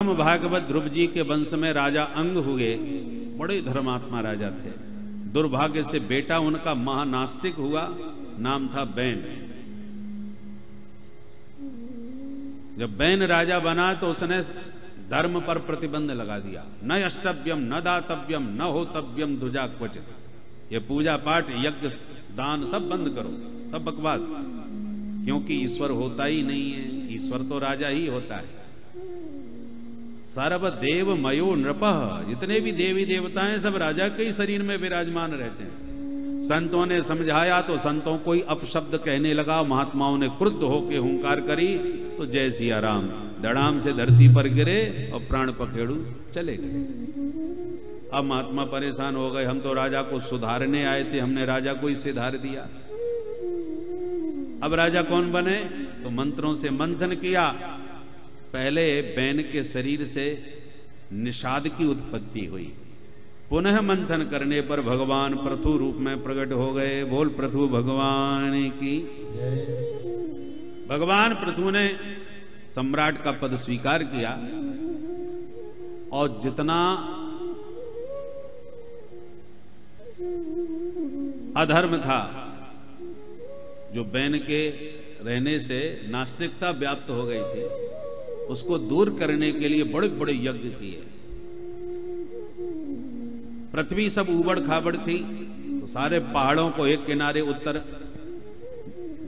परम भागवत ध्रुव जी के वंश में राजा अंग हुए, बड़े धर्मात्मा राजा थे। दुर्भाग्य से बेटा उनका महानास्तिक हुआ, नाम था बैन। जब बैन राजा बना तो उसने धर्म पर प्रतिबंध लगा दिया। न अष्टव्यम न दातव्यम न होतव्यम ध्वजा क्वचित। ये पूजा पाठ यज्ञ दान सब बंद करो, सब बकवास, क्योंकि ईश्वर होता ही नहीं है, ईश्वर तो राजा ही होता है। सर्वदेव मयो नृपः, जितने भी देवी देवता हैं सब राजा के ही शरीर में विराजमान रहते हैं। संतों ने समझाया तो संतों कोई अपशब्द कहने लगा, महात्माओं ने क्रुद्ध होकर हुंकार करी तो जय सिया राम, धड़ाम से धरती पर गिरे और प्राण पखेड़ू चले गए। अब महात्मा परेशान हो गए, हम तो राजा को सुधारने आए थे, हमने राजा को ही सुधार दिया। अब राजा कौन बने? तो मंत्रों से मंथन किया। पहले बैन के शरीर से निषाद की उत्पत्ति हुई। पुनः मंथन करने पर भगवान पृथु रूप में प्रकट हो गए। बोल पृथु भगवान की। भगवान पृथु ने सम्राट का पद स्वीकार किया और जितना अधर्म था, जो बैन के रहने से नास्तिकता व्याप्त हो गई थी, उसको दूर करने के लिए बड़े बड़े यज्ञ किए। पृथ्वी सब उबड़ खाबड़ थी तो सारे पहाड़ों को एक किनारे उत्तर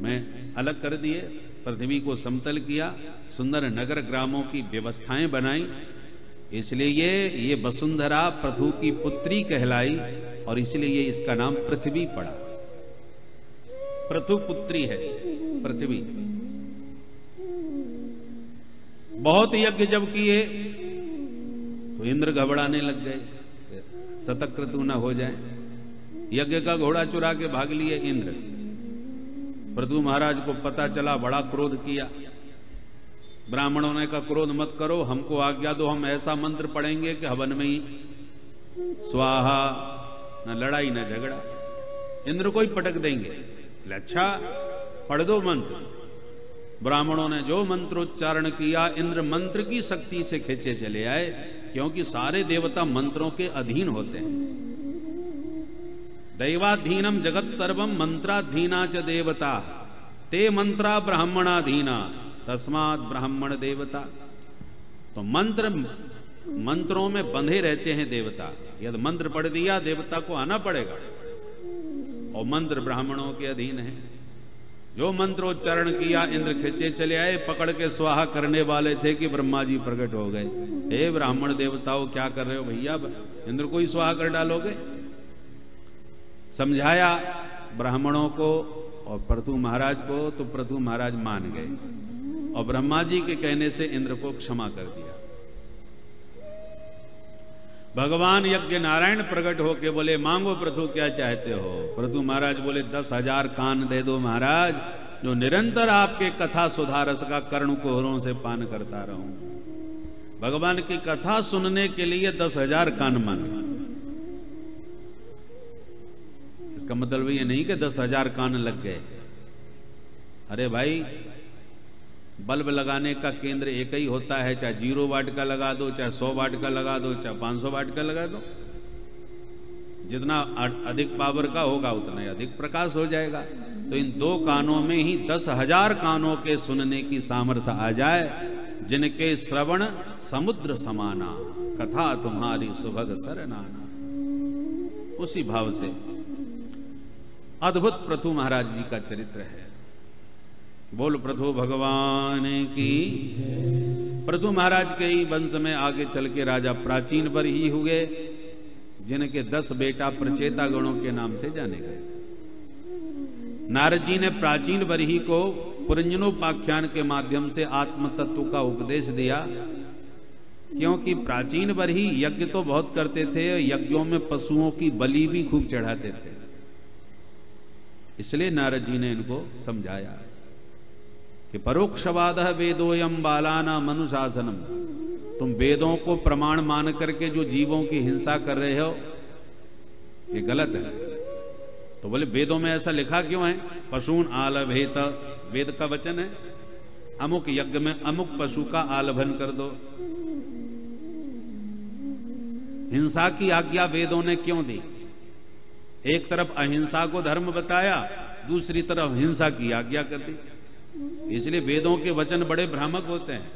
में अलग कर दिए, पृथ्वी को समतल किया, सुंदर नगर ग्रामों की व्यवस्थाएं बनाई। इसलिए ये वसुंधरा पृथु की पुत्री कहलाई और इसलिए इसका नाम पृथ्वी पड़ा। पृथु पुत्री है पृथ्वी। बहुत यज्ञ जब किए तो इंद्र घबराने लग गए, शतक्रतु न हो जाए। यज्ञ का घोड़ा चुरा के भाग लिए इंद्र। पृथु महाराज को पता चला, बड़ा क्रोध किया। ब्राह्मणों ने कहा क्रोध मत करो, हमको आज्ञा दो, हम ऐसा मंत्र पढ़ेंगे कि हवन में ही स्वाहा, न लड़ाई न झगड़ा, इंद्र को ही पटक देंगे। अच्छा पढ़ दो मंत्र। ब्राह्मणों ने जो मंत्रोच्चारण किया, इंद्र मंत्र की शक्ति से खींचे चले आए, क्योंकि सारे देवता मंत्रों के अधीन होते हैं। दैवाधीनम जगत सर्वम मंत्राधीना च देवता, ते मंत्रा ब्राह्मणाधीना तस्मात् ब्राह्मण देवता। तो मंत्रों में बंधे रहते हैं देवता। यदि मंत्र पढ़ दिया देवता को आना पड़ेगा, और मंत्र ब्राह्मणों के अधीन है। जो मंत्रोच्चारण किया इंद्र खींचे चले आए। पकड़ के स्वाहा करने वाले थे कि ब्रह्मा जी प्रकट हो गए। हे ब्राह्मण देवताओं, क्या कर रहे हो भैया, इंद्र को ही स्वाहा कर डालोगे? समझाया ब्राह्मणों को और पृथु महाराज को, तो पृथु महाराज मान गए और ब्रह्मा जी के कहने से इंद्र को क्षमा कर दिया। भगवान यज्ञ नारायण प्रकट होके बोले, मांगो पृथु क्या चाहते हो? पृथु महाराज बोले, 10,000 कान दे दो महाराज, जो निरंतर आपके कथा सुधारस का कर्ण कोहरों से पान करता रहूं। भगवान की कथा सुनने के लिए 10,000 कान मांगे। इसका मतलब ये नहीं कि 10,000 कान लग गए। अरे भाई, बल्ब लगाने का केंद्र एक ही होता है, चाहे 0 वाट का लगा दो, चाहे 100 वाट का लगा दो, चाहे 500 वाट का लगा दो। जितना अधिक पावर का होगा उतना ही अधिक प्रकाश हो जाएगा। तो इन 2 कानों में ही 10,000 कानों के सुनने की सामर्थ्य आ जाए, जिनके श्रवण समुद्र समाना, कथा तुम्हारी सुभग सरनाना। उसी भाव से अद्भुत पृथु महाराज जी का चरित्र है। बोल पृथु भगवान की। पृथु महाराज के ही वंश में आगे चल के राजा प्राचीन वर ही हुए, जिनके 10 बेटा प्रचेता गणों के नाम से जाने गए। नारद जी ने प्राचीन वरही को पुरंजनोपाख्यान के माध्यम से आत्म तत्व का उपदेश दिया, क्योंकि प्राचीन वरही यज्ञ तो बहुत करते थे, यज्ञों में पशुओं की बलि भी खूब चढ़ाते थे। इसलिए नारद जी ने इनको समझाया कि परोक्षवाद वेदोयम बालाना मनुशासनम। तुम वेदों को प्रमाण मान करके जो जीवों की हिंसा कर रहे हो, ये गलत है। तो बोले वेदों में ऐसा लिखा क्यों है? पशून आलभेत, वेद का वचन है। अमुक यज्ञ में अमुक पशु का आलभन कर दो। हिंसा की आज्ञा वेदों ने क्यों दी? एक तरफ अहिंसा को धर्म बताया, दूसरी तरफ हिंसा की आज्ञा कर दी। इसलिए वेदों के वचन बड़े भ्रामक होते हैं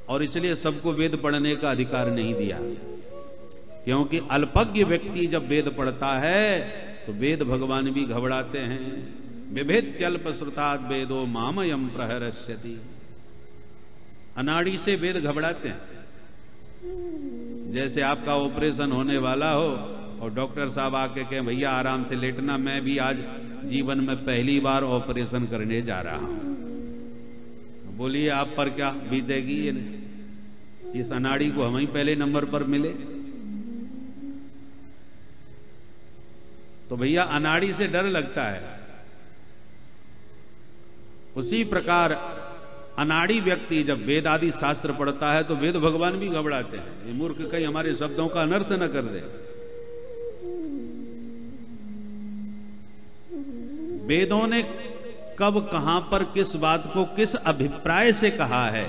और इसलिए सबको वेद पढ़ने का अधिकार नहीं दिया, क्योंकि अल्पज्ञ व्यक्ति जब वेद पढ़ता है तो वेद भगवान भी घबराते हैं। विभेद्यल्प श्रुताद वेदो मामयम प्रहरस्यति। अनाड़ी से वेद घबराते हैं। जैसे आपका ऑपरेशन होने वाला हो और डॉक्टर साहब आके कहें भैया आराम से लेटना, मैं भी आज जीवन में पहली बार ऑपरेशन करने जा रहा हूं, बोलिए आप पर क्या बीतेगी? इस अनाड़ी को हम ही पहले नंबर पर मिले। तो भैया अनाड़ी से डर लगता है। उसी प्रकार अनाड़ी व्यक्ति जब वेद आदि शास्त्र पढ़ता है तो वेद भगवान भी घबराते हैं, ये मूर्ख कहीं हमारे शब्दों का अनर्थ न कर दे। वेदों ने कब कहां पर किस बात को किस अभिप्राय से कहा है,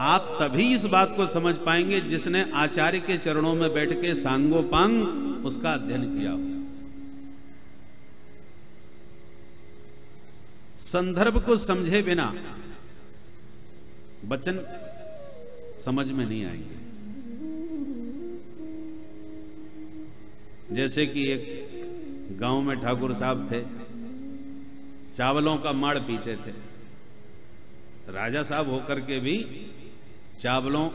आप तभी इस बात को समझ पाएंगे जिसने आचार्य के चरणों में बैठ के सांगोपांग उसका अध्ययन किया हो। संदर्भ को समझे बिना वचन समझ में नहीं आएंगे। जैसे कि एक गांव में ठाकुर साहब थे, चावलों का माड़ पीते थे। राजा साहब होकर के भी चावलों,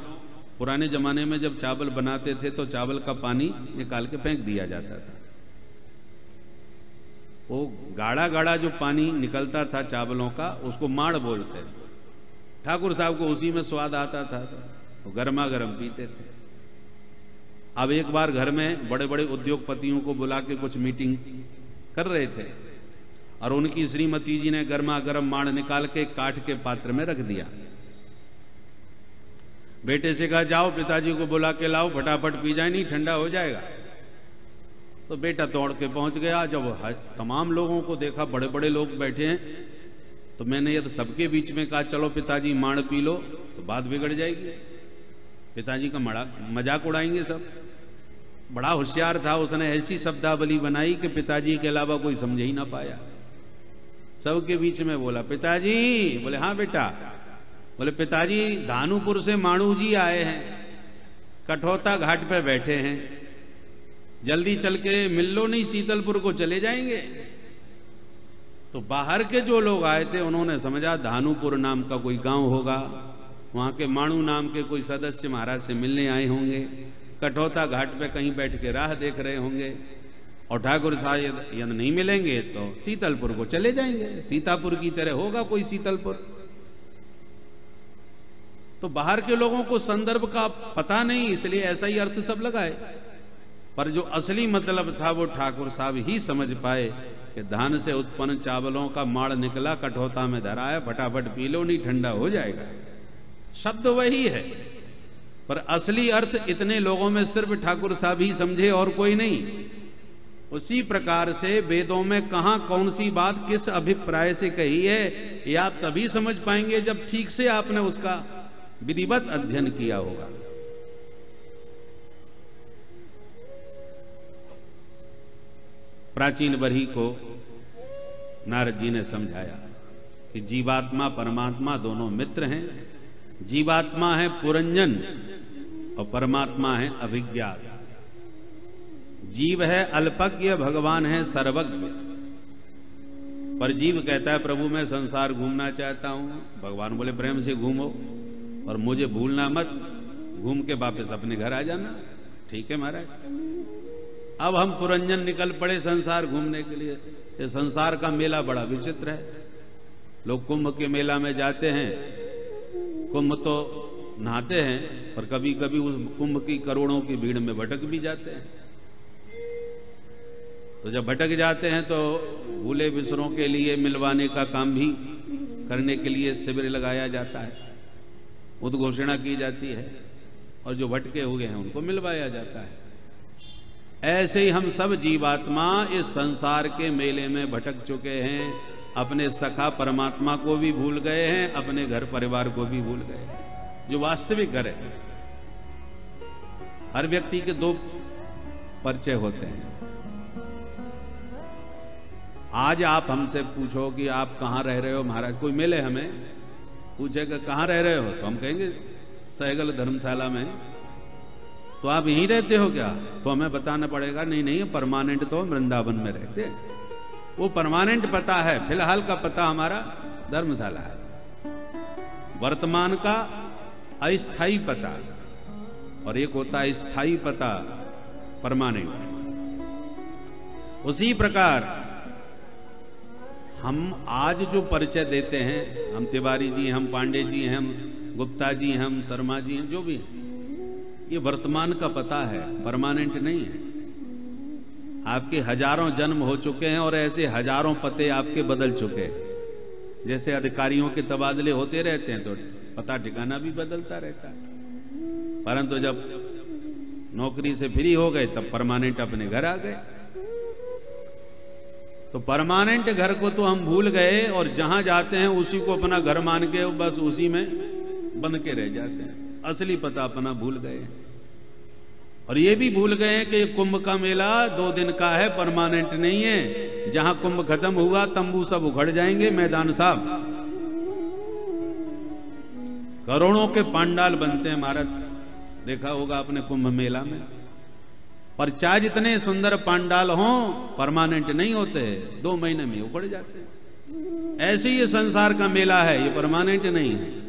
पुराने जमाने में जब चावल बनाते थे तो चावल का पानी निकाल के फेंक दिया जाता था। वो गाढ़ा गाढ़ा जो पानी निकलता था चावलों का, उसको माड़ बोलते। ठाकुर साहब को उसी में स्वाद आता था, तो गर्मा गर्म पीते थे। अब एक बार घर में बड़े बड़े उद्योगपतियों को बुला के कुछ मीटिंग कर रहे थे और उनकी श्रीमती जी ने गर्मा गर्म माड़ निकाल के काट के पात्र में रख दिया। बेटे से कहा जाओ पिताजी को बुला के लाओ, फटाफट पी जाए, नहीं ठंडा हो जाएगा। तो बेटा दौड़ के पहुंच गया। जब तमाम लोगों को देखा, बड़े बड़े लोग बैठे हैं, तो मैंने यदि सबके बीच में कहा चलो पिताजी माड़ पी लो तो बात बिगड़ जाएगी, पिताजी का मजाक उड़ाएंगे सब। बड़ा होशियार था, उसने ऐसी शब्दावली बनाई कि पिताजी के अलावा कोई समझ ही ना पाया। सबके बीच में बोला पिताजी, बोले हाँ बेटा। बोले पिताजी धानुपुर से माणू जी आए हैं, कठौता घाट पे बैठे हैं, जल्दी चल के मिल लो, नहीं शीतलपुर को चले जाएंगे। तो बाहर के जो लोग आए थे उन्होंने समझा धानुपुर नाम का कोई गांव होगा, वहां के माणू नाम के कोई सदस्य महाराज से मिलने आए होंगे, कठौता घाट पे कहीं बैठ के राह देख रहे होंगे और ठाकुर साहब यदि नहीं मिलेंगे तो शीतलपुर को चले जाएंगे, सीतापुर की तरह होगा कोई शीतलपुर। तो बाहर के लोगों को संदर्भ का पता नहीं, इसलिए ऐसा ही अर्थ सब लगाए, पर जो असली मतलब था वो ठाकुर साहब ही समझ पाए कि धान से उत्पन्न चावलों का माड़ निकला, कठौता में धरा है, फटाफट पी लो, नहीं ठंडा हो जाएगा। शब्द वही है, पर असली अर्थ इतने लोगों में सिर्फ ठाकुर साहब ही समझे और कोई नहीं। उसी प्रकार से वेदों में कहां कौन सी बात किस अभिप्राय से कही है, ये आप तभी समझ पाएंगे जब ठीक से आपने उसका विधिवत अध्ययन किया होगा। प्राचीन बरही को नारद जी ने समझाया कि जीवात्मा परमात्मा दोनों मित्र हैं। जीवात्मा है पुरंजन और परमात्मा है अभिज्ञात। जीव है अल्पज्ञ, भगवान है सर्वज्ञ। पर जीव कहता है प्रभु मैं संसार घूमना चाहता हूं, भगवान बोले प्रेम से घूमो और मुझे भूलना मत, घूम के वापस अपने घर आ जाना। ठीक है महाराज। अब हम पुरंजन निकल पड़े संसार घूमने के लिए। ये संसार का मेला बड़ा विचित्र है। लोग कुंभ के मेला में जाते हैं, कुंभ तो नहाते हैं, पर कभी कभी उस कुंभ की करोड़ों की भीड़ में भटक भी जाते हैं। तो जब भटक जाते हैं तो भूले बिसरों के लिए मिलवाने का काम भी करने के लिए शिविर लगाया जाता है, उद्घोषणा की जाती है और जो भटके हुए हैं उनको मिलवाया जाता है। ऐसे ही हम सब जीवात्मा इस संसार के मेले में भटक चुके हैं, अपने सखा परमात्मा को भी भूल गए हैं, अपने घर परिवार को भी भूल गए, जो वास्तविक घर है। हर व्यक्ति के दो परिचय होते हैं। आज आप हमसे पूछो कि आप कहाँ रह रहे हो महाराज, कोई मिले हमें पूछेगा कहाँ रह रहे हो, तो हम कहेंगे सहगल धर्मशाला में। तो आप यहीं रहते हो क्या? तो हमें बताना पड़ेगा नहीं नहीं परमानेंट तो वृंदावन में रहते। वो परमानेंट पता है, फिलहाल का पता हमारा धर्मशाला है। वर्तमान का अस्थाई पता और एक होता है स्थाई पता, परमानेंट। उसी प्रकार हम आज जो परिचय देते हैं, हम तिवारी जी, हम पांडे जी, हम गुप्ता जी, हम शर्मा जी, जो भी, ये वर्तमान का पता है, परमानेंट नहीं है। आपके हजारों जन्म हो चुके हैं और ऐसे हजारों पते आपके बदल चुके हैं। जैसे अधिकारियों के तबादले होते रहते हैं तो पता ठिकाना भी बदलता रहता है, परंतु जब नौकरी से फ्री हो गए तब परमानेंट अपने घर आ गए। तो परमानेंट घर को तो हम भूल गए और जहां जाते हैं उसी को अपना घर मान के बस उसी में बंद के रह जाते हैं। असली पता अपना भूल गए। और ये भी भूल गए कि कुंभ का मेला 2 दिन का है, परमानेंट नहीं है। जहां कुंभ खत्म हुआ तंबू सब उखड़ जाएंगे, मैदान साफ। करोड़ों के पांडाल बनते हैं महाराज, देखा होगा आपने कुंभ मेला में। पर चाहे जितने सुंदर पांडाल हों परमानेंट नहीं होते, 2 महीने में उखड़ जाते हैं। ऐसे ही ये संसार का मेला है, ये परमानेंट नहीं है।